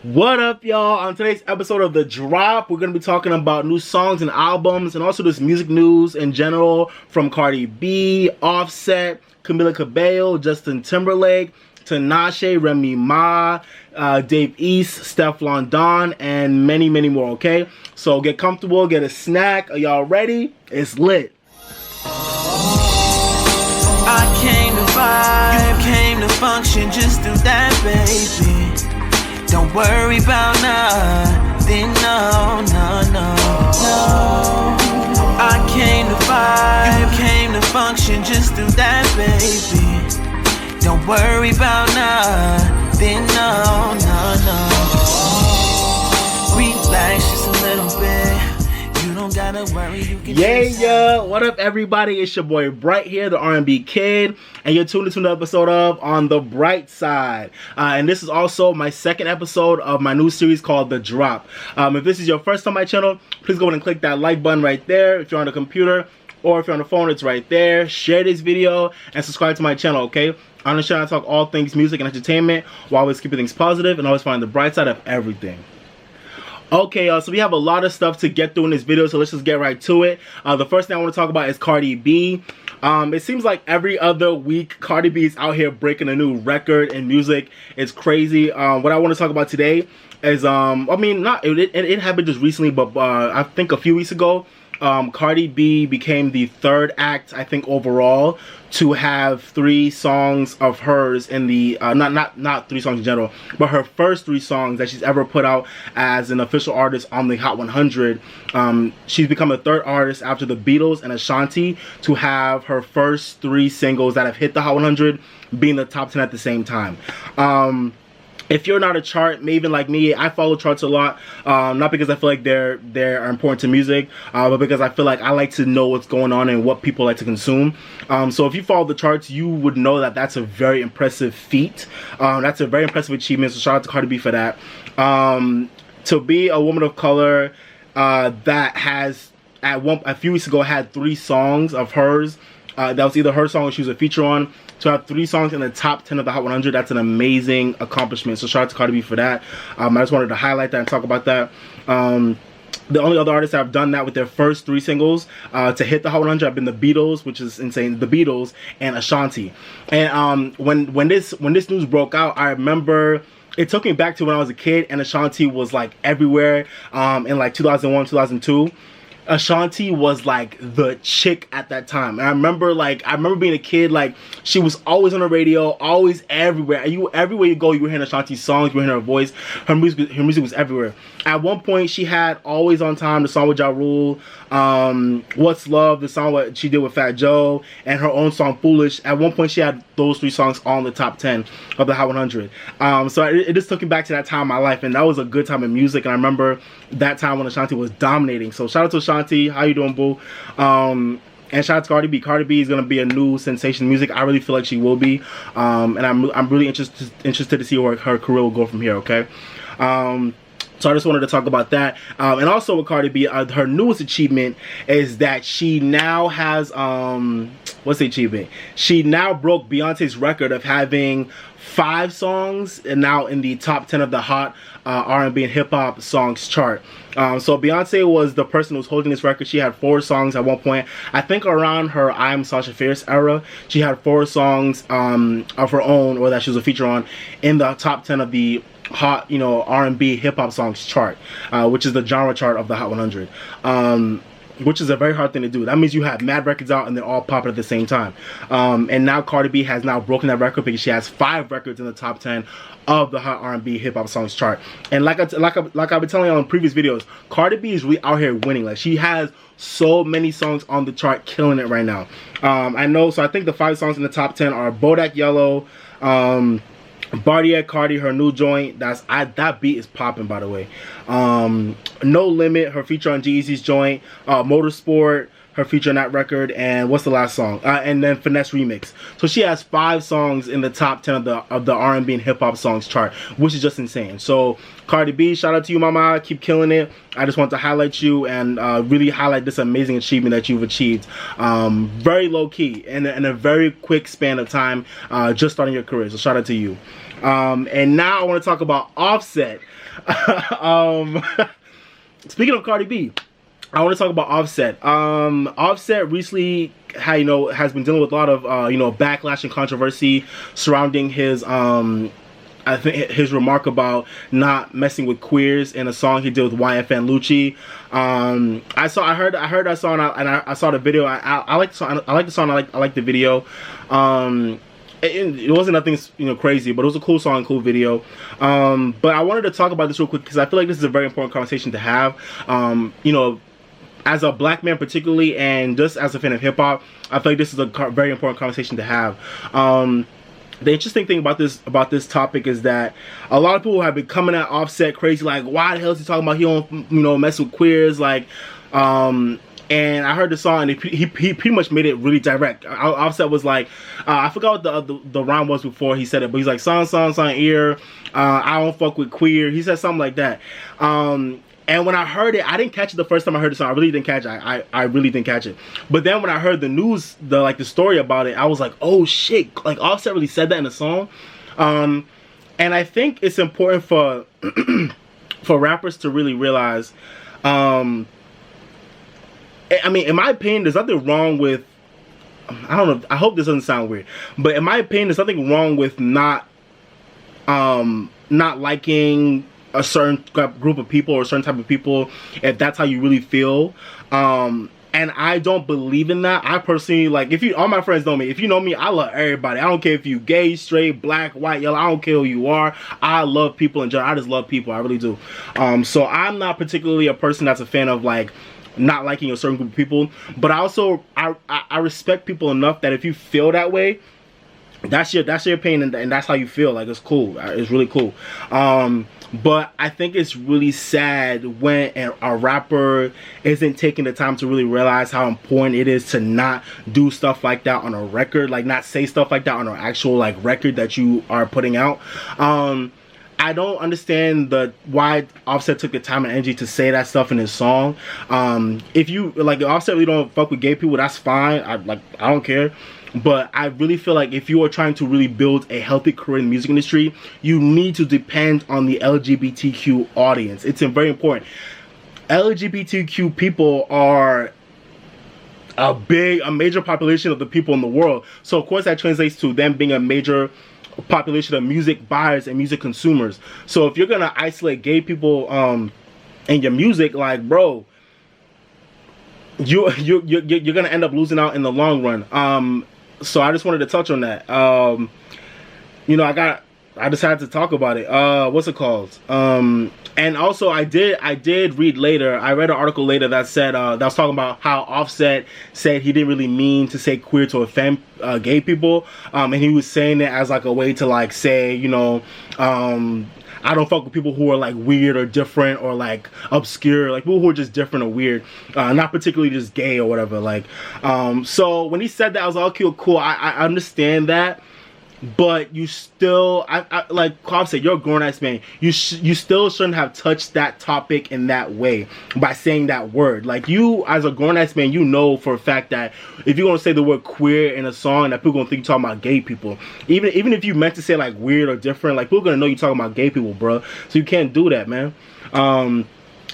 What up, y'all? On today's episode of The Drop, we're going to be talking about new songs and albums and also just music news in general from Cardi B, Offset, Camila Cabello, Justine Timberlake, Tinashe, Remy Ma, Dave East, Stefflon Don, and many, many more, okay? So get comfortable, get a snack. Are y'all ready? It's lit. I came to vibe, you came to function, just do that, baby. Don't worry about nothing, no. I came to vibe, you came to function, just do that, baby. Don't worry about nothing, no. Relax just a little bit. You don't gotta worry, you can Yeah. What up, everybody? It's your boy Bright here, the R&B kid, and you're tuned into an episode of On the Bright Side. And this is also my second episode of my new series called The Drop. If this is your first time on my channel, please go ahead and click that like button right there. If you're on the computer or if you're on the phone, it's right there. Share this video and subscribe to my channel, okay? On the channel, I talk all things music and entertainment while always keeping things positive and always find the bright side of everything. Okay, y'all, so we have a lot of stuff to get through in this video, so let's just get right to it. The first thing I want to talk about is Cardi B. It seems like every other week, Cardi B is out here breaking a new record in music. It's crazy. What I want to talk about today is, it happened just recently, but I think a few weeks ago, Cardi B became the third act, I think, overall to have 3 songs of hers in the not 3 songs in general, but her first 3 songs that she's ever put out as an official artist on the Hot 100. She's become the third artist after the Beatles and Ashanti to have her first 3 singles that have hit the Hot 100 being the top 10 at the same time. If you're not a chart maven like me, I follow charts a lot, not because I feel like they're important to music, but because I feel like I like to know what's going on and what people like to consume. So if you follow the charts, you would know that that's a very impressive feat. That's a very impressive achievement, so shout out to Cardi B for that. To be a woman of color that has, a few weeks ago, had 3 songs of hers, that was either her song or she was a feature on, to have 3 songs in the top 10 of the Hot 100, that's an amazing accomplishment. So shout out to Cardi B for that. I just wanted to highlight that and talk about that. The only other artists that have done that with their first 3 singles to hit the Hot 100 have been the Beatles, which is insane. The Beatles and Ashanti. And when this news broke out, I remember it took me back to when I was a kid and Ashanti was like everywhere in like 2001, 2002. Ashanti was like the chick at that time. And I remember being a kid, like she was always on the radio, always everywhere. Everywhere you go, you were hearing Ashanti's songs, you were hearing her voice. Her music was everywhere. At one point, she had Always on Time, the song with Ja Rule, What's Love, the song what she did with Fat Joe, and her own song Foolish. At one point, she had those 3 songs all in the top 10 of the Hot 100. So it just took me back to that time in my life, and that was a good time in music. And I remember that time when Ashanti was dominating. So shout out to Ashanti. How you doing, boo? And shout out to Cardi B. Cardi B is gonna be a new sensation in music. I really feel like she will be, and I'm really interested to see where her career will go from here. Okay. So I just wanted to talk about that. And also with Cardi B, her newest achievement is that she now has, what's the achievement? She now broke Beyonce's record of having 5 songs and now in the top 10 of the Hot R&B and hip hop songs chart. So Beyonce was the person who was holding this record. She had 4 songs at one point. I think around her I'm Sasha Fierce era, she had 4 songs of her own, or that she was a feature on, in the top 10 of the Hot, R&B hip hop songs chart, which is the genre chart of the Hot 100. Which is a very hard thing to do. That means you have mad records out and they're all popping at the same time. And now Cardi B has now broken that record because she has 5 records in the top 10 of the Hot R&B hip hop songs chart. And like I've been telling you on previous videos, Cardi B is really out here winning. Like, she has so many songs on the chart, killing it right now. I know. So I think the 5 songs in the top 10 are Bodak Yellow, Bartier Cardi, her new joint. That beat is popping, by the way. No Limit, her feature on G-Eazy's joint. Motorsport, her feature on that record. And what's the last song? And then Finesse Remix. So she has 5 songs in the top 10 of the R&B and hip hop songs chart, which is just insane. So Cardi B, shout out to you, mama. Keep killing it. I just want to highlight you and really highlight this amazing achievement that you've achieved. Very low key and in a very quick span of time, just starting your career. So shout out to you. And now I want to talk about Offset. Speaking of Cardi B, I want to talk about Offset. Offset recently has been dealing with a lot of backlash and controversy surrounding his I think his remark about not messing with queers in a song he did with YFN Lucci. I heard that song and I saw the video. I like the song. I like the song. I like the video. It wasn't nothing crazy, but it was a cool song, cool video. But I wanted to talk about this real quick because I feel like this is a very important conversation to have. As a black man particularly, and just as a fan of hip hop, I feel like this is a very important conversation to have. The interesting thing about this topic is that a lot of people have been coming at Offset crazy, like, why the hell is he talking about he don't mess with queers, like, and I heard the song and he pretty much made it really direct. Offset was like, I forgot what the rhyme was before he said it, but he's like, son, ear, I don't fuck with queer. He said something like that. And when I heard it, I didn't catch it the first time I heard the song. I really didn't catch it. I really didn't catch it. But then when I heard the news, the story about it, I was like, oh shit! Like Offset really said that in the song. And I think it's important for for rappers to really realize. I mean, in my opinion, there's nothing wrong with. I don't know. I hope this doesn't sound weird, but in my opinion, there's nothing wrong with not liking a certain group of people or a certain type of people if that's how you really feel. And I don't believe in that. I personally, like, all my friends know me. If you know me, I love everybody. I don't care if you gay, straight, black, white, yellow. I don't care who you are. I love people in general. I just love people. I really do. So I'm not particularly a person that's a fan of like not liking a certain group of people. But I respect people enough that if you feel that way, that's your opinion and that's how you feel. Like, it's cool. It's really cool. But I think it's really sad when a rapper isn't taking the time to really realize how important it is to not do stuff like that on a record, like not say stuff like that on an actual like record that you are putting out. I don't understand why Offset took the time and energy to say that stuff in his song. If you like Offset really don't fuck with gay people, that's fine. I don't care. But I really feel like if you are trying to really build a healthy career in the music industry, you need to depend on the LGBTQ audience. It's very important. LGBTQ people are a major population of the people in the world. So of course that translates to them being a major population of music buyers and music consumers. So if you're gonna isolate gay people in your music, like, bro, you're gonna end up losing out in the long run. So I just wanted to touch on that. I decided to talk about it. What's it called? And also I did read later. I read an article later that said that was talking about how Offset said he didn't really mean to say queer to offend gay people, and he was saying it as like a way to like say, I don't fuck with people who are like weird or different or like obscure, like people who are just different or weird, not particularly just gay or whatever. Like, so when he said that, I was like, okay, cool. I understand that, but you still, like Offset, you're a grown ass man. You still shouldn't have touched that topic in that way by saying that word. Like, you as a grown ass man, you know for a fact that if you're gonna say the word queer in a song, that people gonna think you're talking about gay people. Even if you meant to say like weird or different, like people gonna know you're talking about gay people, bro. So you can't do that, man.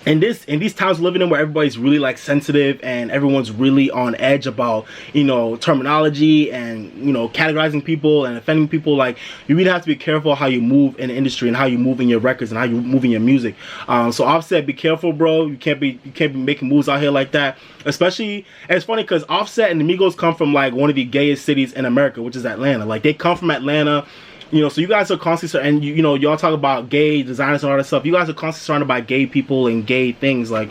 In these times we're living in where everybody's really like sensitive and everyone's really on edge about terminology and categorizing people and offending people, like you really have to be careful how you move in the industry and how you move in your records and how you move in your music. So Offset, be careful, bro. You can't be making moves out here like that. Especially, and it's funny because Offset and the Migos come from like one of the gayest cities in America, which is Atlanta. Like, they come from Atlanta. So you guys are constantly, and y'all talk about gay designers and all that stuff. You guys are constantly surrounded by gay people and gay things, like,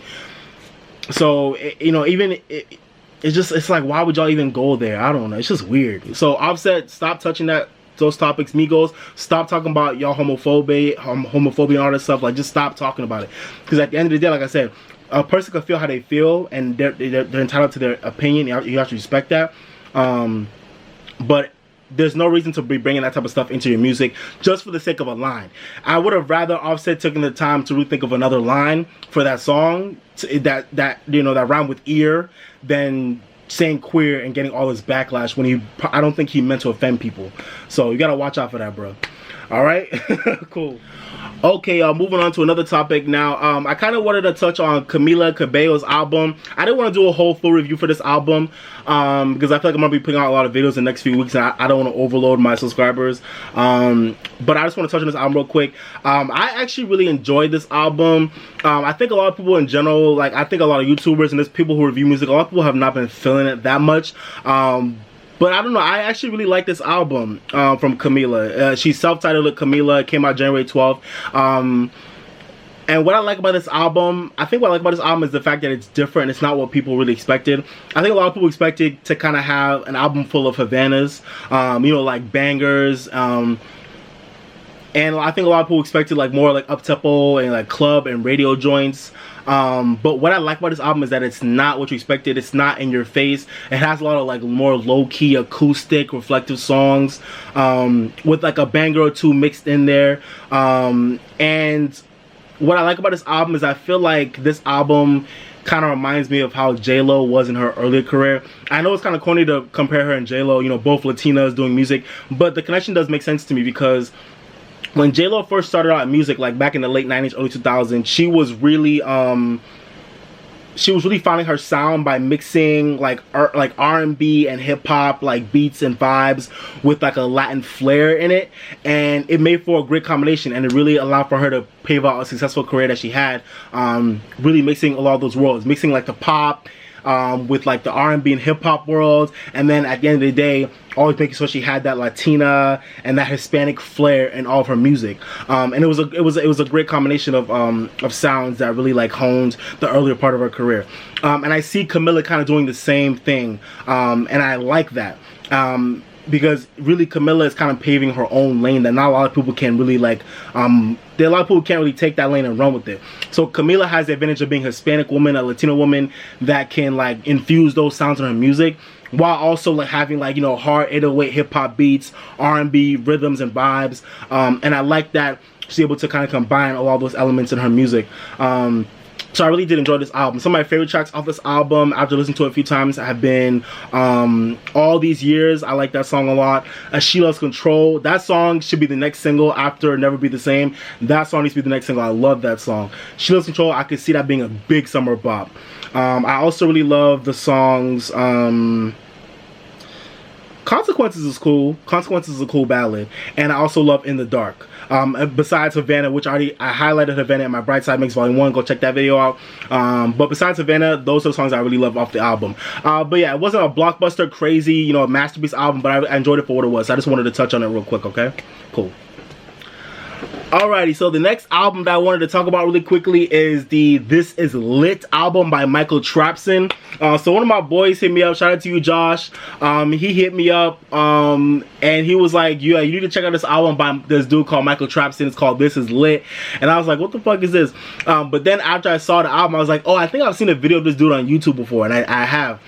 so it's like, why would y'all even go there? I don't know. It's just weird. So Offset, stop touching those topics. Migos, stop talking about y'all homophobia and all that stuff. Like, just stop talking about it. Because at the end of the day, like I said, a person can feel how they feel, and they're entitled to their opinion. You have to respect that. But there's no reason to be bringing that type of stuff into your music just for the sake of a line. I would have rather Offset taken the time to really think of another line for that song that rhyme with ear than saying queer and getting all this backlash when I don't think he meant to offend people. So you gotta watch out for that, bro. All right, cool. Okay, moving on to another topic now. I kind of wanted to touch on Camila Cabello's album. I didn't want to do a whole full review for this album because I feel like I'm going to be putting out a lot of videos in the next few weeks, and I don't want to overload my subscribers. But I just want to touch on this album real quick. I actually really enjoyed this album. I think a lot of people in general, like I think a lot of YouTubers and there's people who review music, a lot of people have not been feeling it that much. But I don't know, I actually really like this album from Camila. She's self-titled Camila. It came out January 12th. And what I like about this album, I think what I like about this album is the fact that it's different. It's not what people really expected. I think a lot of people expected to kind of have an album full of Havanas, you know, like bangers. And I think a lot of people expected like more like up-tempo and like club and radio joints. But what I like about this album is that it's not what you expected. It's not in your face. It has a lot of like more low-key acoustic reflective songs with like a banger or two mixed in there. And what I like about this album is I feel like this album kind of reminds me of how J-Lo was in her earlier career. I know it's kind of corny to compare her and J-Lo, you know, both Latinas doing music, but the connection does make sense to me because when J-Lo first started out in music, like back in the late 90s, early 2000s, she was really finding her sound by mixing like R&B and hip hop like beats and vibes with like a Latin flair in it, and it made for a great combination, and it really allowed for her to pave out a successful career that she had, really mixing a lot of those worlds, mixing like the pop with like the R&B and hip hop world, and then at the end of the day always making sure she had that Latina and that Hispanic flair in all of her music. And it was a great combination of sounds that really like honed the earlier part of her career. And I see Camila kind of doing the same thing, and I like that. Because really Camila is kind of paving her own lane that not a lot of people can really like, there are a lot of people who can't really take that lane and run with it. So Camila has the advantage of being a Hispanic woman, a Latina woman that can like infuse those sounds in her music while also like having like, you know, hard 808 hip hop beats, R&B rhythms and vibes. And I like that she's able to kind of combine all those elements in her music. So I really did enjoy this album. Some of my favorite tracks off this album, after listening to it a few times, have been All These Years. I like that song a lot. She Loves Control. That song should be the next single after Never Be the Same. That song needs to be the next single. I love that song. She Loves Control, I could see that being a big summer bop. I also really love the songs... Consequences is cool. Consequences is a cool ballad. And I also love In the Dark. Besides Havana, which I highlighted Havana in my Bright Side Mix Volume 1. Go check that video out. But besides Havana, those are the songs I really love off the album. But yeah, it wasn't a blockbuster, crazy, you know, masterpiece album, but I enjoyed it for what it was. I just wanted to touch on it real quick, okay? Cool. Alrighty, so the next album that I wanted to talk about really quickly is the This Is Lit album by Michael Trapson. So one of my boys hit me up. Shout out to you, Josh. He hit me up and he was like, yeah, you need to check out this album by this dude called Michael Trapson. It's called This Is Lit. And I was like, what the fuck is this? But then after I saw the album, I was like, oh, I think I've seen a video of this dude on YouTube before, and I have.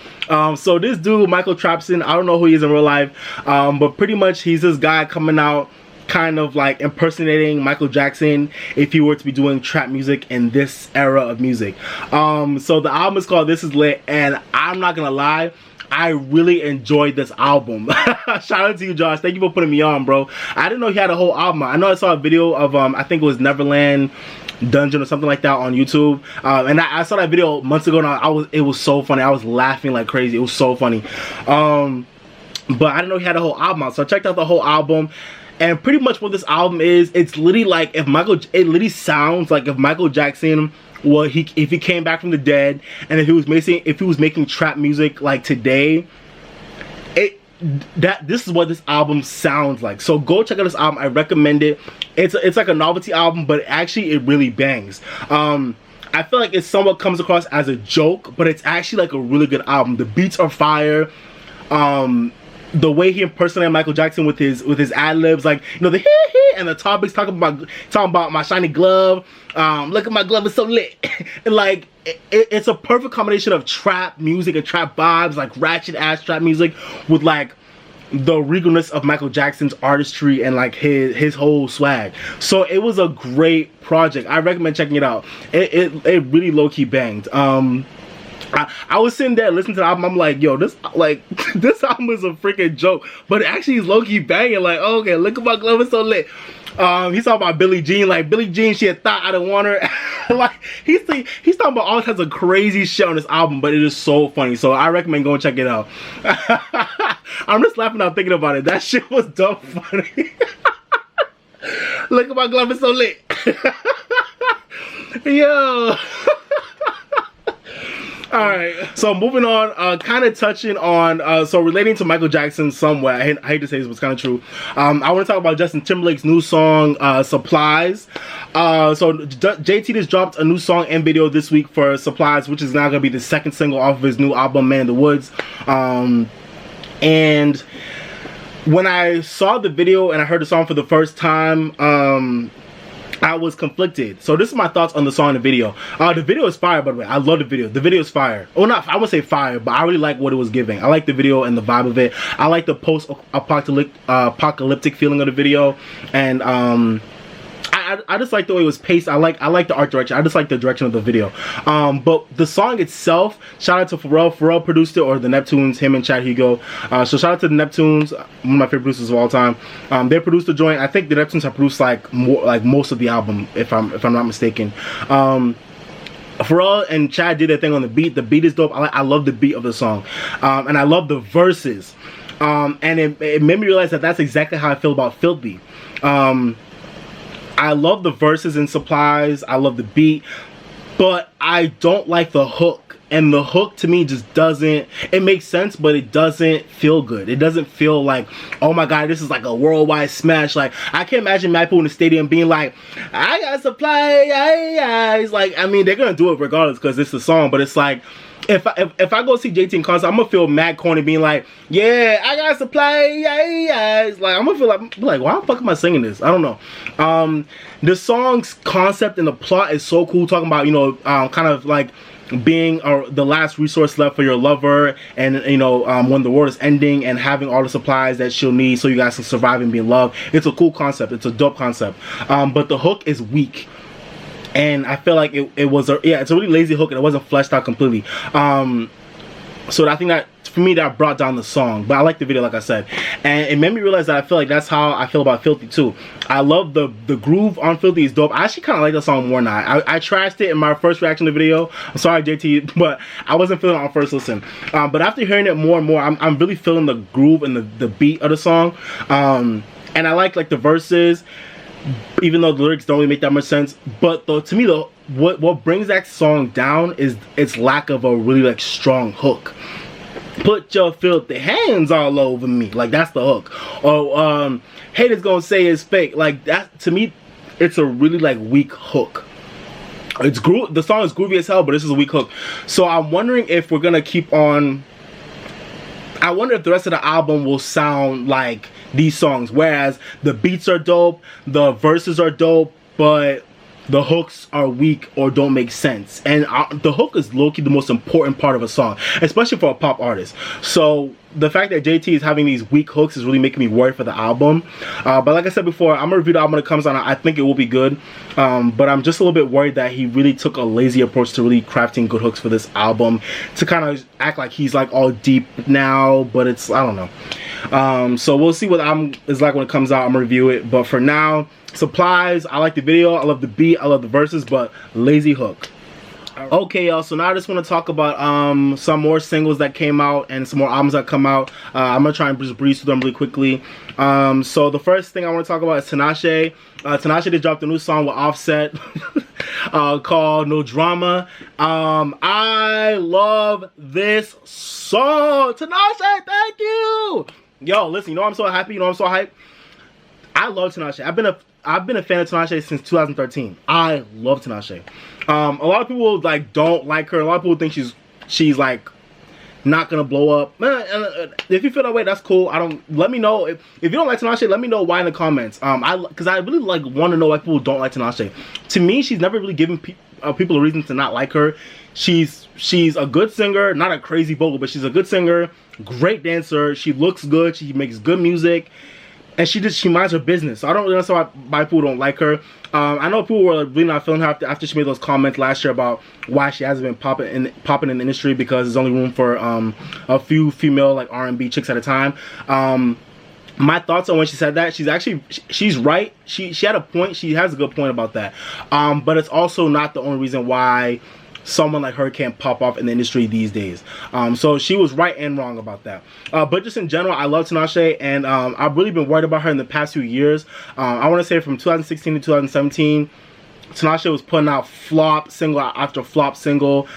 So this dude, Michael Trapson, I don't know who he is in real life, but pretty much he's this guy coming out kind of like impersonating Michael Jackson if he were to be doing trap music in this era of music. So the album is called This Is Lit, and I'm not gonna lie, I really enjoyed this album. Shout out to you, Josh. Thank you for putting me on, bro. I didn't know he had a whole album. I know I saw a video of I think it was Neverland Dungeon or something like that on YouTube, and I saw that video months ago, and it was so funny. I was laughing like crazy. It was so funny. But I didn't know he had a whole album out, so I checked out the whole album. And pretty much what this album is, it's literally like it literally sounds like if Michael Jackson, well, if he came back from the dead, and if he was making trap music like today, this is what this album sounds like. So go check out this album. I recommend it. It's like a novelty album, but actually it really bangs. I feel like it somewhat comes across as a joke, but it's actually like a really good album. The beats are fire. The way he impersonated Michael Jackson with his ad-libs, like, you know, the hee and the topics talking about my shiny glove, look at my glove, it's so lit. And like it's a perfect combination of trap music and trap vibes, like ratchet ass trap music with like the regalness of Michael Jackson's artistry and like his whole swag. So it was a great project. I recommend checking it out. It really low-key banged. I was sitting there listening to the album. I'm like, yo, this album is a freaking joke, but it actually is low-key banging. Like, oh, okay, look at my glove, it's so lit. He's talking about Billie Jean. Like, Billie Jean, she had thought I didn't want her. Like, he's talking about all kinds of crazy shit on this album, but it is so funny. So I recommend going check it out. I'm just laughing out thinking about it. That shit was dumb funny. Look at my glove, it's so lit. Yo. Alright, so moving on, kind of touching on, so relating to Michael Jackson somewhat. I hate to say this, but it's kind of true. I want to talk about Justin Timberlake's new song, Supplies. So JT just dropped a new song and video this week for Supplies, which is now going to be the second single off of his new album, Man in the Woods. And when I saw the video and I heard the song for the first time, I was conflicted. So this is my thoughts on the song and the video. The video is fire, by the way. I love the video. The video is fire. Oh, not, I wouldn't say fire, but I really like what it was giving. I like the video and the vibe of it. I like the post-apocalyptic feeling of the video. And I just like the way it was paced. I like the art direction. I just like the direction of the video. But the song itself, shout out to Pharrell. Pharrell produced it, or the Neptunes, him and Chad Hugo. So shout out to the Neptunes, one of my favorite producers of all time. They produced the joint. I think the Neptunes have produced like most of the album, if I'm not mistaken. Pharrell and Chad did their thing on the beat. The beat is dope. I love the beat of the song, and I love the verses. And it made me realize that that's exactly how I feel about Filthy. I love the verses and Supplies. I love the beat, but I don't like the hook. And the hook to me just doesn't, it makes sense, but it doesn't feel good. It doesn't feel like, oh my God, this is like a worldwide smash. Like, I can't imagine mad people in the stadium being like, I got Supply. It's like, I mean, they're going to do it regardless because it's a song, but it's like, if I go see JT in concert, I'm gonna feel mad corny being like, yeah, I got Supply, it's like, I'm gonna feel like, why the fuck am I singing this? I don't know. The song's concept and the plot is so cool, talking about, you know, kind of like being the last resource left for your lover, and you know, when the world is ending, and having all the supplies that she'll need so you guys can survive and be in love. It's a cool concept. It's a dope concept. But the hook is weak. And I feel like it's a really lazy hook, and it wasn't fleshed out completely. So I think that, for me, that brought down the song. But I like the video, like I said. And it made me realize that I feel like that's how I feel about Filthy too. I love the groove on Filthy is dope. I actually kind of like the song more now. I trashed it in my first reaction to the video. I'm sorry, JT, but I wasn't feeling it on first listen. But after hearing it more and more, I'm really feeling the groove and the beat of the song. And I like the verses, even though the lyrics don't really make that much sense. But to me, what brings that song down is its lack of a really strong hook. Put your filthy hands all over me. Like, that's the hook. Or haters gonna say it's fake. Like, that, to me, it's a really weak hook. The song is groovy as hell, but this is a weak hook. So I'm wondering if we're gonna keep on. I wonder if the rest of the album will sound like these songs, whereas the beats are dope, the verses are dope, but the hooks are weak or don't make sense. And the hook is low-key the most important part of a song, especially for a pop artist. So the fact that JT is having these weak hooks is really making me worried for the album. But like I said before, I'm gonna review the album when it comes out. I think it will be good, but I'm just a little bit worried that he really took a lazy approach to really crafting good hooks for this album, to kind of act like he's all deep now, but it's, I don't know. So we'll see what the album is like when it comes out. I'm gonna review it, but for now, Supplies, I like the video, I love the beat, I love the verses, but lazy hook. Okay, y'all, so now I just want to talk about some more singles that came out and some more albums that come out. I'm gonna try and just breeze through them really quickly. So the first thing I want to talk about is Tinashe. Tinashe just dropped a new song with Offset called No Drama. I love this song. Tinashe, thank you. Yo, listen, you know I'm so happy, you know I'm so hyped. I love Tinashe. I've been a fan of Tinashe since 2013. I love Tinashe. A lot of people don't like her. A lot of people think she's not gonna blow up. If you feel that way, that's cool. Let me know if you don't like Tinashe. Let me know why in the comments. Because I really want to know why people don't like Tinashe. To me, she's never really given people a reason to not like her. She's a good singer, not a crazy vocal, but she's a good singer, great dancer. She looks good. She makes good music. And she minds her business. So I don't really understand why people don't like her. I know people were really not feeling her after she made those comments last year about why she hasn't been popping in the industry, because there's only room for a few female R&B chicks at a time. my thoughts on when she said that, she's right. She had a point. She has a good point about that. But it's also not the only reason why someone like her can't pop off in the industry these days. So she was right and wrong about that. But just in general, I love Tinashe, and I've really been worried about her in the past few years. I want to say from 2016 to 2017, Tinashe was putting out flop single after flop single.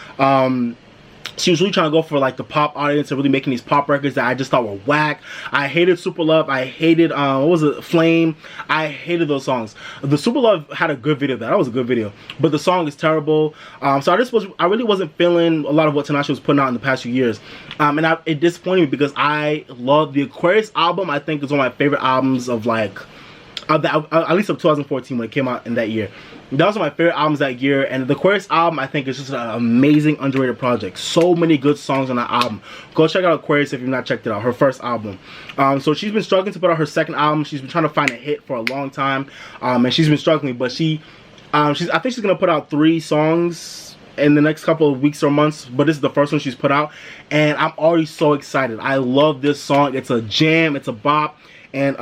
She was really trying to go for like the pop audience and really making these pop records that I just thought were whack. I hated Super Love. I hated what was it, Flame. I hated those songs. The Super Love had a good video. That was a good video, but the song is terrible. So I really wasn't feeling a lot of what Tinashe was putting out in the past few years, and it disappointed me because I love the Aquarius album. I think is one of my favorite albums of like at least of 2014 when it came out in that year. That was one of my favorite albums that year, and the Aquarius album I think is just an amazing underrated project. So many good songs on that album. Go check out Aquarius if you've not checked it out, her first album. So she's been struggling to put out her second album. She's been trying to find a hit for a long time, and she's been struggling, but I think she's gonna put out 3 songs in the next couple of weeks or months, but this is the first one she's put out, and I'm already so excited. I love this song. It's a jam, it's a bop, and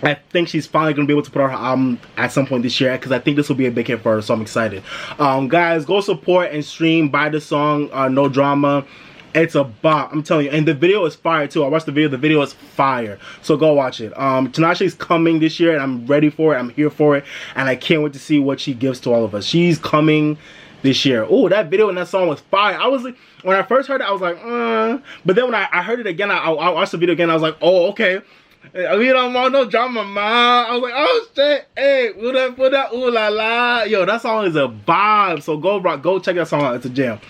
I think she's finally going to be able to put out her album at some point this year, because I think this will be a big hit for her, so I'm excited. Guys, go support and stream, buy the song, No Drama. It's a bop, I'm telling you. And the video is fire too. I watched the video. The video is fire, so go watch it. Tinashe is coming this year, and I'm ready for it. I'm here for it, and I can't wait to see what she gives to all of us. She's coming this year. Oh, that video and that song was fire. I was like, when I first heard it, I was like, but then when I heard it again, I watched the video again, I was like, oh, okay. We don't want no drama, ma. I was like, oh shit, hey, put that ooh la la. Yo, that song is a vibe. So go check that song out. It's a jam.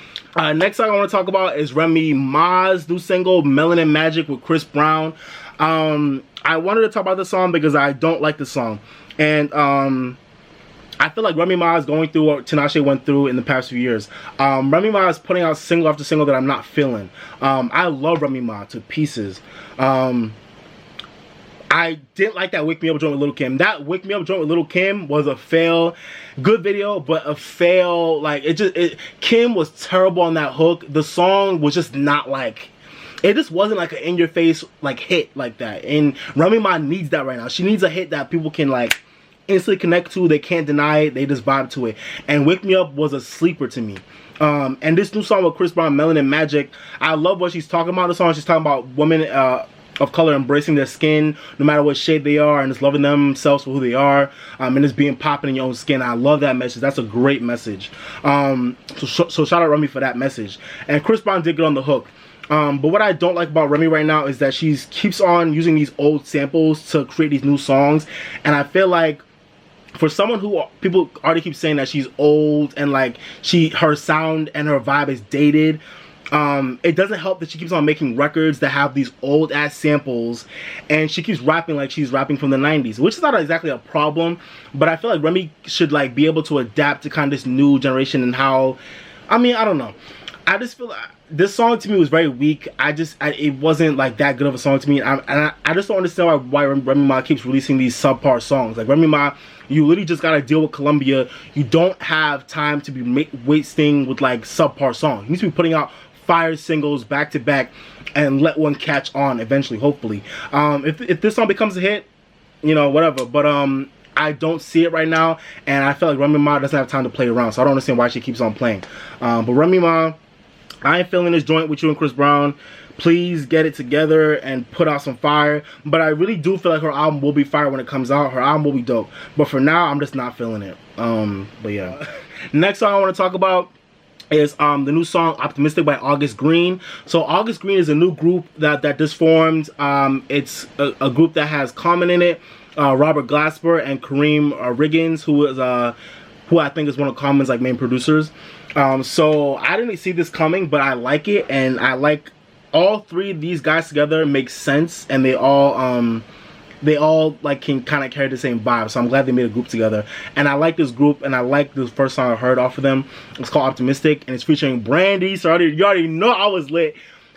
Next song I want to talk about is Remy Ma's new single, Melanin Magic, with Chris Brown. I wanted to talk about this song because I don't like the song, and I feel like Remy Ma is going through what Tinashe went through in the past few years. Remy Ma is putting out single after single that I'm not feeling. I love Remy Ma to pieces. I didn't like that Wake Me Up joint with Lil' Kim. That Wake Me Up joint with Lil' Kim was a fail. Good video, but a fail. Like, Kim was terrible on that hook. The song was just not like, it just wasn't like an in-your-face like hit like that. And Remy Ma needs that right now. She needs a hit that people can like instantly connect to. They can't deny it. They just vibe to it. And Wake Me Up was a sleeper to me. And this new song with Chris Brown, Melanin Magic, I love what she's talking about. The song, she's talking about women of color embracing their skin no matter what shade they are, and just loving themselves for who they are, and just being popping in your own skin. I love that message. That's a great message. So shout out Remy for that message. And Chris Brown did get on the hook. But what I don't like about Remy right now is that she keeps on using these old samples to create these new songs, and I feel like for someone who people already keep saying that she's old and like her sound and her vibe is dated, it doesn't help that she keeps on making records that have these old ass samples, and she keeps rapping like she's rapping from the 90s, which is not exactly a problem, but I feel like Remy should like be able to adapt to kind of this new generation. And how, I mean, I don't know, I just feel like this song to me was very weak. It wasn't like that good of a song to me, and I just don't understand why Remy Ma keeps releasing these subpar songs. Like, Remy Ma, you literally just gotta deal with Columbia. You don't have time to be wasting with like subpar songs. You need to be putting out fire singles back to back and let one catch on eventually, hopefully. If this song becomes a hit, you know, whatever, but I don't see it right now, and I feel like Remy Ma doesn't have time to play around, so I don't understand why she keeps on playing. But Remy Ma, I ain't feeling this joint with you and Chris Brown. Please get it together and put out some fire. But I really do feel like her album will be fire when it comes out. Her album will be dope, but for now I'm just not feeling it. But yeah. Next song I want to talk about is the new song Optimistic by August Greene. So August Greene is a new group that just formed. It's a group that has Common in it, Robert Glasper, and Kareem Riggins, who I think is one of Common's like main producers. So I didn't see this coming, but I like it, and I like all three of these guys together. Make sense, and they all like can kind of carry the same vibe, so I'm glad they made a group together. And I like this group, and I like the first song I heard off of them. It's called Optimistic, and it's featuring Brandy. So you already know I was lit.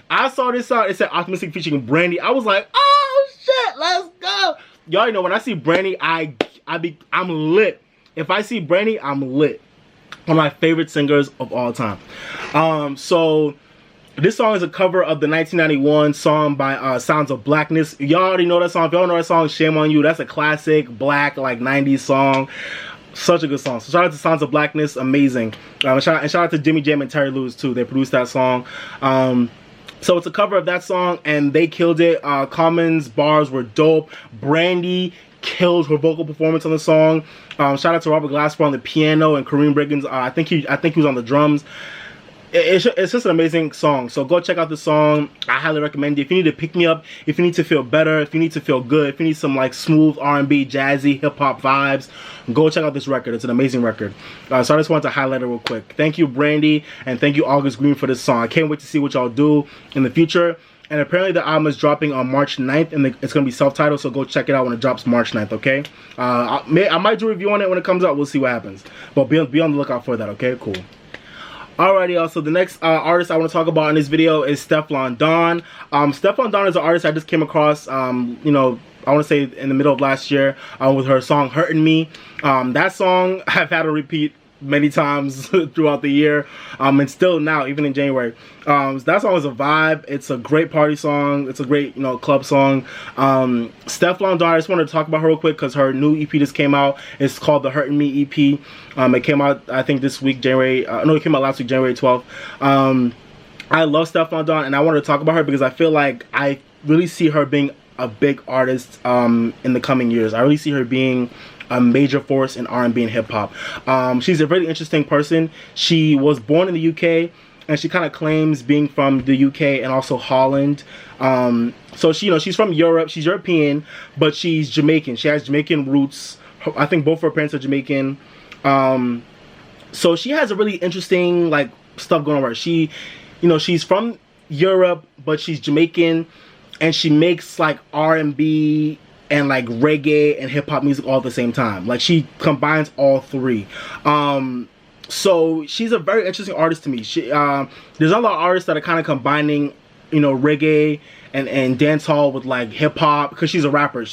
I saw this song, it said Optimistic featuring Brandy. I was like, oh shit, let's go. You already know when I see Brandy, I'm lit. If I see Brandy, I'm lit. One of my favorite singers of all time. So This song is a cover of the 1991 song by Sounds of Blackness. Y'all already know that song. If y'all know that song, shame on you. That's a classic black, like, 90s song. Such a good song. So shout out to Sounds of Blackness. Amazing. And shout out to Jimmy Jam and Terry Lewis too. They produced that song. So it's a cover of that song, and they killed it. Common's bars were dope. Brandy killed her vocal performance on the song. Shout out to Robert Glasper on the piano and Kareem Briggins. I think he was on the drums. It's just an amazing song. So go check out the song. I highly recommend it. If you need to pick me up, if you need to feel better, if you need to feel good, if you need some like smooth R&B, jazzy, hip hop vibes, go check out this record. It's an amazing record. So I just wanted to highlight it real quick. Thank you, Brandy, and thank you, August Greene, for this song. I can't wait to see what y'all do in the future. And apparently the album is dropping on March 9th, and it's going to be self-titled, so go check it out when it drops March 9th, okay? I might do a review on it when it comes out. We'll see what happens. But be on the lookout for that, okay? Cool. Alrighty, y'all. So the next artist I want to talk about in this video is Stefflon Don. Stefflon Don is an artist I just came across, you know, I want to say in the middle of last year with her song Hurtin Me. That song I've had to repeat many times throughout the year, and still now, even in January. That song is a vibe. It's a great party song. It's a great, you know, club song. Stefflon Don, I just wanted to talk about her real quick because her new EP just came out. It's called the Hurtin Me EP. It came out, I think, this week, January. No, it came out last week, January 12th. I love Stefflon Don, and I wanted to talk about her because I feel like I really see her being a big artist in the coming years. I really see her being a major force in R&B and hip-hop. She's a really interesting person. She was born in the UK, and she kind of claims being from the UK and also Holland. So she, you know, she's from Europe. She's European, but she's Jamaican. She has Jamaican roots. I think both her parents are Jamaican. So she has a really interesting like stuff going on with her. She, you know, she's from Europe, but she's Jamaican, and she makes like R&B and like reggae and hip-hop music all at the same time. Like she combines all three. So she's a very interesting artist to me. There's a lot of artists that are kind of combining, you know, reggae and dancehall with like hip-hop, because she's a rapper.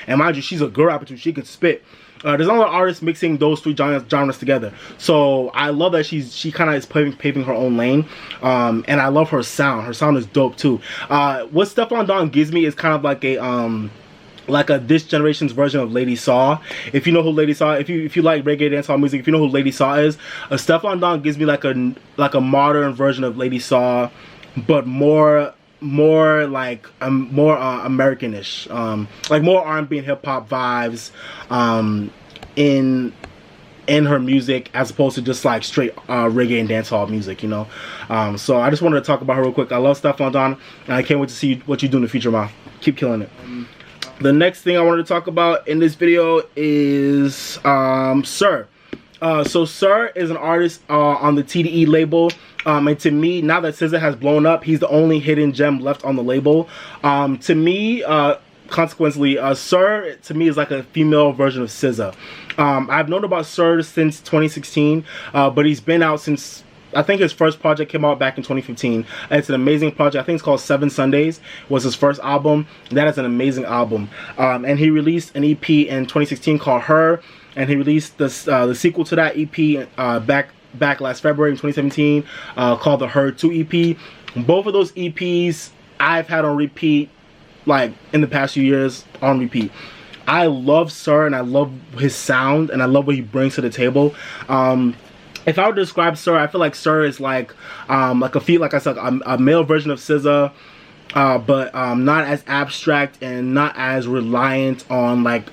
And mind you, she's a good rapper too. She can spit. There's a lot of artists mixing those three genres together. So I love that she kind of is paving her own lane. And I love her sound. Her sound is dope too. What Stefflon Don gives me is kind of like a this generation's version of Lady Saw. If you know who Lady Saw, if you like reggae dancehall music, if you know who Lady Saw is, Stefflon Don gives me like a modern version of Lady Saw, but more like more Americanish, like more R&B and hip hop vibes in her music, as opposed to just like straight reggae and dancehall music, you know. So I just wanted to talk about her real quick. I love Stefflon Don, and I can't wait to see what you do in the future, Ma. Keep killing it. The next thing I wanted to talk about in this video is Sir. So Sir is an artist on the TDE label. And to me, now that SZA has blown up, he's the only hidden gem left on the label. To me, consequently, Sir to me is like a female version of SZA. I've known about Sir since 2016, but he's been out since, I think his first project came out back in 2015. It's an amazing project. I think it's called 7 Sundays was his first album. That is an amazing album. And he released an EP in 2016 called Her, and he released the sequel to that EP back last February in 2017 called the Her 2 EP. Both of those EPs I've had on repeat, like in the past few years, on repeat. I love Sir, and I love his sound, and I love what he brings to the table. If I were to describe Sir, I feel like Sir is like like I said, a male version of SZA, but not as abstract and not as reliant on like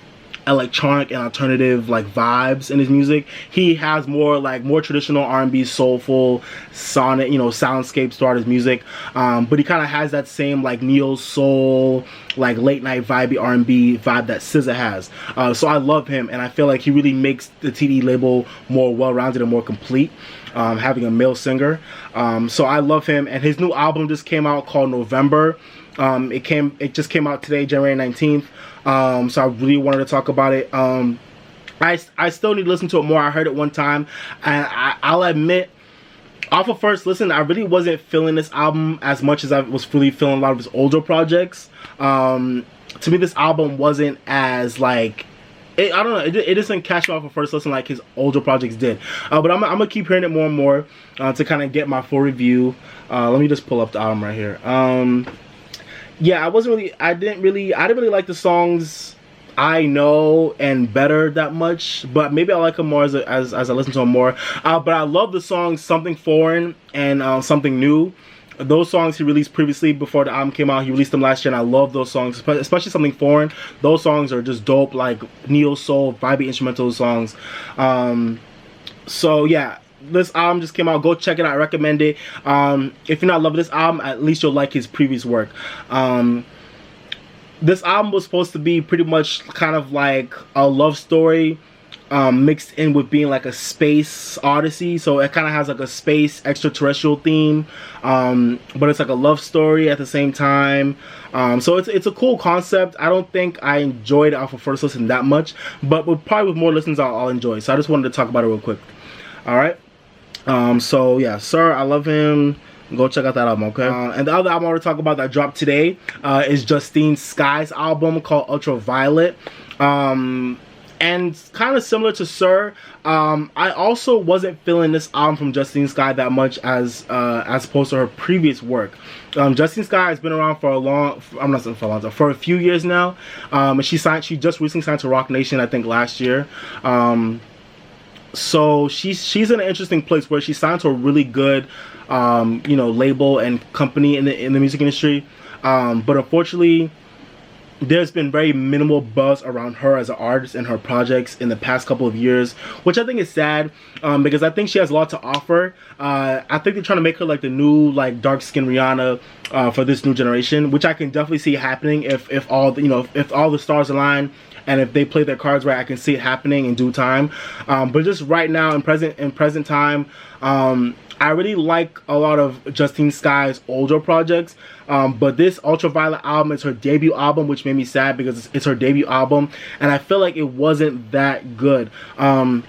electronic and alternative like vibes in his music. He has more traditional R&B, soulful, sonic, you know, soundscapes throughout his music. But he kind of has that same like neo soul, like late night vibey R&B vibe that SZA has. So I love him, and I feel like he really makes the TDE label more well-rounded and more complete, having a male singer. So I love him, and his new album just came out called November. It just came out today, January 19th. So I really wanted to talk about it. I still need to listen to it more. I heard it one time, and I'll admit, off of first listen, I really wasn't feeling this album as much as I was really feeling a lot of his older projects. To me, this album wasn't as like I don't know. It doesn't catch me off a first listen like his older projects did. But I'm gonna keep hearing it more and more to kind of get my full review. Let me just pull up the album right here. Yeah, I didn't really like the songs I Know and Better that much, but maybe I like them more as I listen to them more. But I love the songs Something Foreign and Something New. Those songs he released previously before the album came out. He released them last year, and I love those songs, especially Something Foreign. Those songs are just dope, like neo soul, vibey instrumental songs. So yeah, this album just came out. Go check it out. I recommend it. If you're not loving this album, at least you'll like his previous work. This album was supposed to be pretty much kind of like a love story mixed in with being like a space odyssey. So it kind of has like a space extraterrestrial theme, but it's like a love story at the same time. So it's a cool concept. I don't think I enjoyed it off of first listen that much, but probably with more listens I'll enjoy. So I just wanted to talk about it real quick. Alright, so yeah, Sir, I love him. Go check out that album, okay? And the other album I want to talk about that dropped today is Justine Skye's album called Ultraviolet. And kind of similar to Sir, I also wasn't feeling this album from Justine Skye that much as opposed to her previous work. Justine Skye has been around for for a few years now. And she just recently signed to Roc Nation, I think last year. So she's in an interesting place where she signed to a really good you know, label and company in the music industry, but unfortunately there's been very minimal buzz around her as an artist and her projects in the past couple of years, which I think is sad, because I think she has a lot to offer. I think they're trying to make her like the new like dark skinned Rihanna for this new generation, which I can definitely see happening if all the stars align and if they play their cards right. I can see it happening in due time. But just right now in present time, I really like a lot of Justine Skye's older projects, but this Ultraviolet album is her debut album, which made me sad because it's her debut album, and I feel like it wasn't that good. The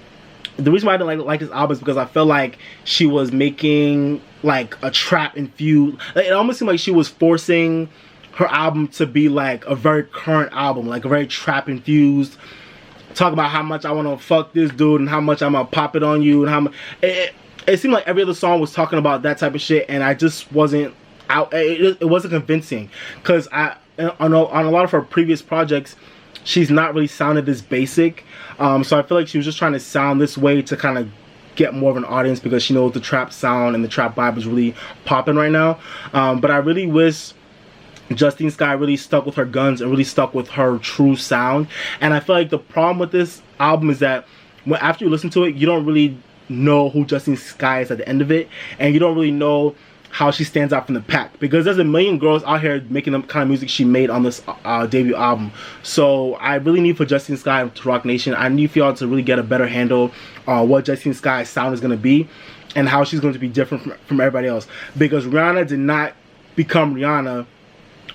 reason why I didn't like this album is because I felt like she was making like a trap infused. It almost seemed like she was forcing her album to be like a very current album, like a very trap infused. Talk about how much I want to fuck this dude and how much I'm gonna pop it on you and how much. It seemed like every other song was talking about that type of shit, and I just wasn't out. It wasn't convincing, because on a lot of her previous projects, she's not really sounded this basic. So I feel like she was just trying to sound this way to kind of get more of an audience, because she knows the trap sound and the trap vibe is really popping right now. But I really wish Justine Skye really stuck with her guns and really stuck with her true sound. And I feel like the problem with this album is that after you listen to it, you don't really know who Justine Skye is at the end of it, and you don't really know how she stands out from the pack, because there's a million girls out here making the kind of music she made on this debut album. So I really need for Justine Skye to Roc Nation. I need for y'all to really get a better handle on what Justine Skye's sound is going to be and how she's going to be different from everybody else, because Rihanna did not become Rihanna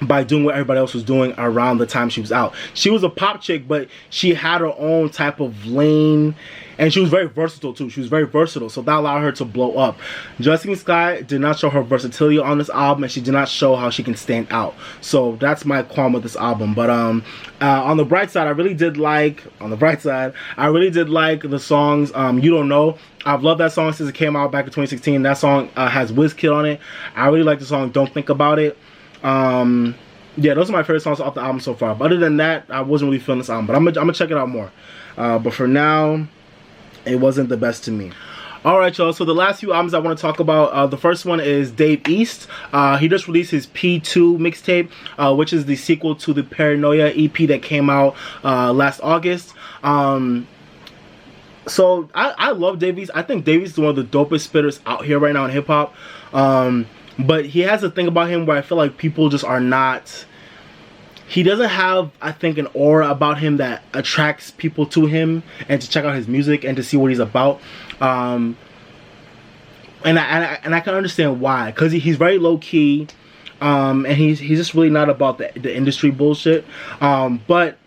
by doing what everybody else was doing around the time she was out. She was a pop chick, but she had her own type of lane, and she was very versatile too. She was very versatile, so that allowed her to blow up. Justine Skye did not show her versatility on this album, and she did not show how she can stand out. So that's my qualm with this album. But on the bright side, I really did like the songs You Don't Know. I've loved that song since it came out back in 2016. That song has WizKid on it. I really like the song Don't Think About It. Yeah, those are my favorite songs off the album so far. But other than that, I wasn't really feeling this album, but I'm gonna check it out more. But for now, it wasn't the best to me. Alright, y'all, so the last few albums I want to talk about, the first one is Dave East. He just released his P2 mixtape, which is the sequel to the Paranoia EP that came out last August. So I love Dave East. I think Dave East is one of the dopest spitters out here right now in hip-hop. But he has a thing about him where I feel like people just are not... He doesn't have, I think, an aura about him that attracts people to him and to check out his music and to see what he's about. And I can understand why, because he's very low key, and he's just really not about the industry bullshit. But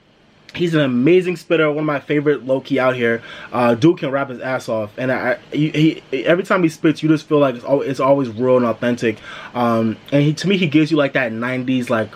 he's an amazing spitter, one of my favorite low key out here. Dude can rap his ass off, and every time he spits, you just feel like it's always real and authentic. And to me, he gives you like that 90s like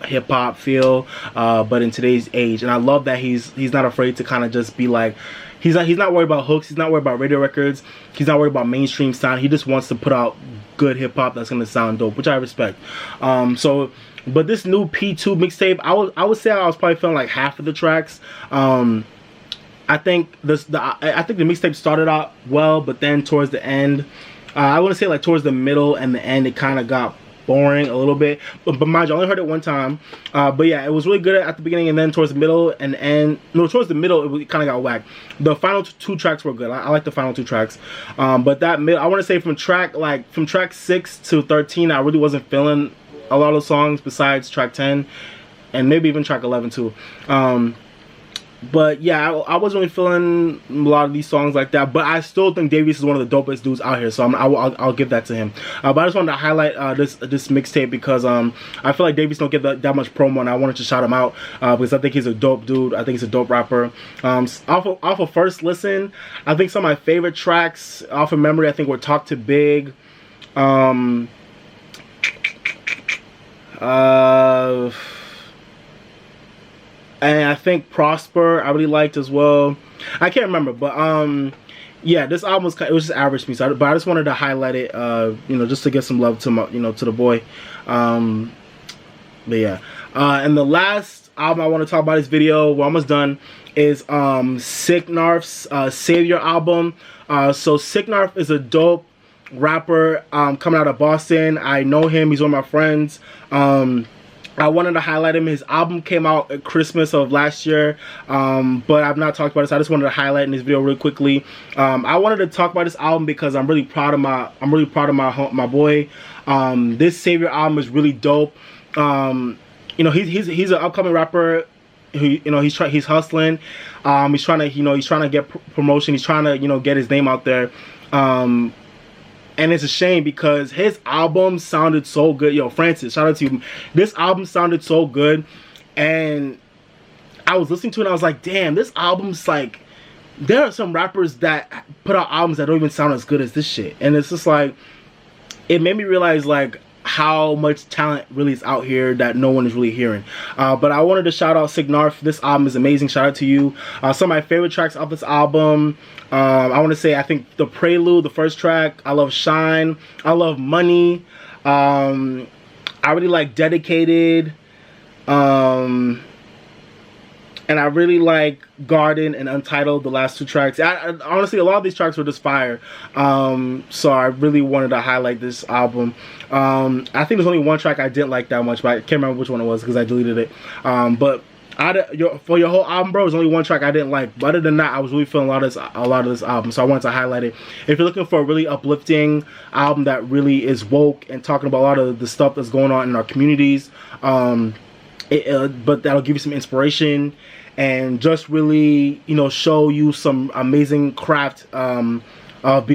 hip hop feel, but in today's age. And I love that he's not afraid to kind of just be like, he's not worried about hooks, he's not worried about radio records, he's not worried about mainstream sound. He just wants to put out good hip hop that's gonna sound dope, which I respect. But this new P2 mixtape, I would say I was probably feeling like half of the tracks. I think the mixtape started out well, but then towards the end, I want to say like towards the middle and the end, it kind of got boring a little bit. But mind you, I only heard it one time. But yeah, it was really good at the beginning, and then towards the middle and the end. No, towards the middle, it kind of got whacked. The final two tracks were good. I like the final two tracks. But that middle, I want to say from track 6 to 13, I really wasn't feeling a lot of songs besides track 10, and maybe even track 11 too. But yeah, I wasn't really feeling a lot of these songs like that. But I still think Davies is one of the dopest dudes out here, so I'll give that to him. But I just wanted to highlight this mixtape because I feel like Davies don't get that much promo, and I wanted to shout him out because I think he's a dope dude. I think he's a dope rapper. Off of first listen, I think some of my favorite tracks off of memory, I think, were Talk to Big. And I think Prosper I really liked as well. I can't remember, but yeah, this album was just average to me. But I just wanted to highlight it, you know, just to get some love to my, to the boy. But yeah, and the last album I want to talk about this video, we're almost done, is Sicnarf's Savior album. So Sicnarf is a dope rapper coming out of Boston. I know him. He's one of my friends. I wanted to highlight him. His album came out at Christmas of last year, but I've not talked about it, so I just wanted to highlight in this video really quickly. I wanted to talk about this album because I'm really proud of my boy. This Savior album is really dope. You know, he's an upcoming rapper. You know, he's hustling. He's trying to get promotion. He's trying to get his name out there. And it's a shame because his album sounded so good. Yo, Francis, shout out to you. This album sounded so good. And I was listening to it and I was like, damn, this album's like, there are some rappers that put out albums that don't even sound as good as this shit. And it's just like, it made me realize like how much talent really is out here that no one is really hearing. But I wanted to shout out Sicnarf. This album is amazing. Shout out to you. Some of my favorite tracks off this album, I want to say, I think the Prelude, the first track, I love Shine, I love Money, I really like Dedicated, and I really like Garden and Untitled, the last two tracks. Honestly, a lot of these tracks were just fire. So I really wanted to highlight this album. I think there's only one track I didn't like that much, but I can't remember which one it was because I deleted it. But for your whole album, bro, there's only one track I didn't like. But other than that, I was really feeling a lot of this album, so I wanted to highlight it. If you're looking for a really uplifting album that really is woke and talking about a lot of the stuff that's going on in our communities, but that'll give you some inspiration and just really, show you some amazing craft, being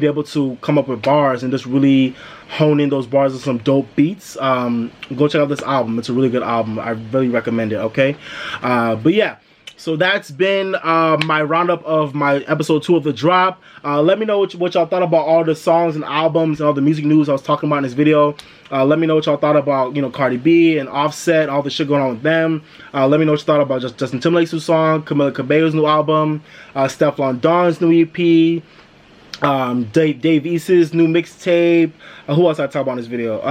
able to come up with bars and just really hone in those bars with some dope beats. Go check out this album. It's a really good album. I really recommend it, okay? But yeah, so that's been my roundup of my episode 2 of The Drop. Let me know what y'all thought about all the songs and albums and all the music news I was talking about in this video. Let me know what y'all thought about, Cardi B and Offset, all the shit going on with them. Let me know what you thought about Justin Timberlake's new song, Camila Cabello's new album, Stefflon Don's new EP, Dave East's new mixtape. Who else I talk about in this video?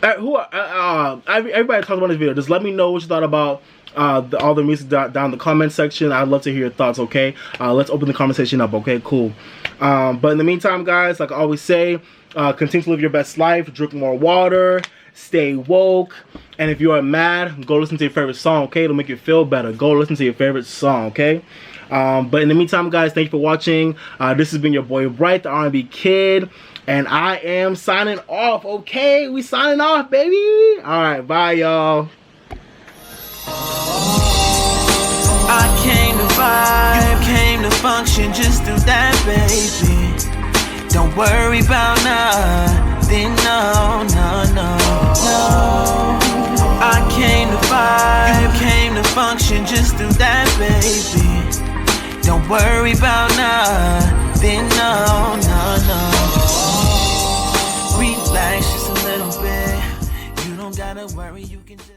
Everybody talks about this video. Just let me know what you thought about all the music down in the comment section. I'd love to hear your thoughts, okay? Let's open the conversation up, okay? Cool. But in the meantime, guys, like I always say, continue to live your best life, drink more water, stay woke, and if you are mad, go listen to your favorite song, okay? It'll make you feel better. Go listen to your favorite song, okay? But in the meantime, guys, thank you for watching. This has been your boy Bright, the R&B Kid, and I am signing off, okay? We signing off, baby. Alright, bye, y'all. I came to vibe, you came to function, just do that, baby. Don't worry about nothing, no. I came to vibe, you came to function, just do that, baby. Don't worry about nothing, no. Relax just a little bit. You don't gotta worry, you can just